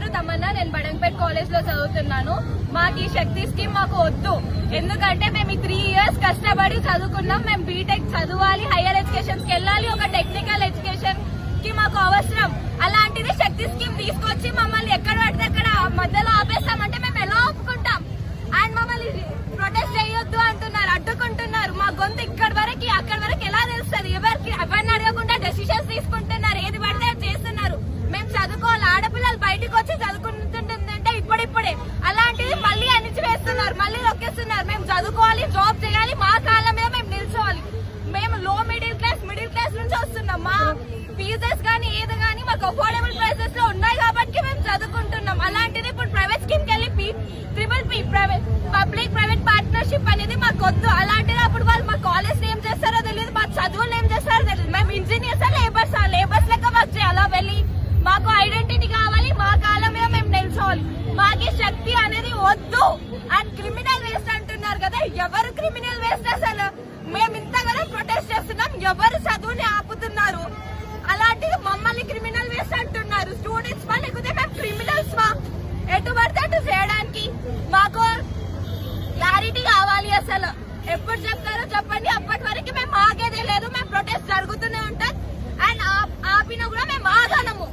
పేరు తమన్నా, నేను బడంగపేట్ కాలేజ్ లో చదువుతున్నాను. మాకు ఈ శక్తి స్కీమ్ మాకు వద్దు. ఎందుకంటే మేము ఈ 3 years కష్టపడి చదువుకున్నాం. మేము బీటెక్ చదవాలి, హైయర్ ఎడ్యుకేషన్ కి వెళ్ళాలి, ఒక టెక్నికల్ ఎడ్యుకేషన్ కి మాకు అవసరం. అలాంటిది శక్తి స్కీమ్ తీసుకొచ్చి మమ్మల్ని ఎక్కడ పడితే అక్కడ మధ్యలో ఆపేస్తామంటే మేము ఎలా ఒప్పుకుంటాం? అండ్ మమ్మల్ని ప్రొటెస్ట్ చేయొద్దు అంటున్నారు, అడ్డుకుంటున్నారు. మా గొంతు ఇక్కడి వరకు అక్కడి వరకు ఎలా తెలుస్తుంది? ఎవరిని అడగకుండా డెసిషన్స్ తీసుకుంటున్నారు, ఏది పడితే అది చేస్తున్నారు. మేము చదువుకోవాలి, ఆడపిల్లలు బయటకు వచ్చి చదువుకుంటుందంటే ఇప్పుడిప్పుడే. అలాంటిది మళ్ళీ అణిచివేస్తున్నారు, మళ్ళీ నొక్కేస్తున్నారు. మేము చదువుకోవాలి, జాబ్ చేయాలి, మా కాళ్ళ మీద మేము నిల్చోవాలి. మేము లో మిడిల్ క్లాస్ నుంచి వస్తున్నాం. మా ఫీజెస్ కానీ ఏది కానీ మాకు అఫోర్డబుల్ ప్రైసెస్ లో ఉన్నాయి కాబట్టి మేము చదువుకుంటున్నాం. అలాంటిది ఇప్పుడు ప్రైవేట్ స్కీమ్ కి వెళ్ళి PPP పబ్లిక్ ప్రైవేట్ పార్ట్నర్షిప్ అనేది మాకు వద్దు. అలాంటిది అప్పుడు వాళ్ళు మా కాలేజ్ ఏం చేస్తారో తెలియదు, మా చదువులు ఏం చేస్తారో తెలియదు. మేము ఇంజనీర్స్ లేబర్స్ లెక్క వర్క్ చేయాలి. అలా వెళ్ళి మాకు ఐడెంటిటీ కావాలి, మా కాలం మీద మేము నిల్చోవాలి. మాకు శక్తి అనేది వద్దు. అండ్ క్రిమినల్ వేస్ట్ అంటున్నారు కదా, ఎవరు క్రిమినల్ వేస్ట్? అసలు మేము ఇంతగా ప్రొటెస్ట్ చేస్తున్నాం, ఎవరు చదువుని ఆపుతున్నారు? అలాంటిది మమ్మల్ని క్రిమినల్ వేస్ట్ అంటున్నారు. స్టూడెంట్స్ మా లేకపోతే మేము క్రిమినల్స్ మా? ఎటు పడితే అటు చేయడానికి మాకు క్లారిటీ కావాలి. అసలు ఎప్పుడు చెప్తారో చెప్పండి, అప్పటి వరకు మేము ఆగేదే లేదు. మేము ప్రొటెస్ట్ జరుగుతూనే ఉంటాం. అండ్ ఆపినా కూడా మేము ఆగనము.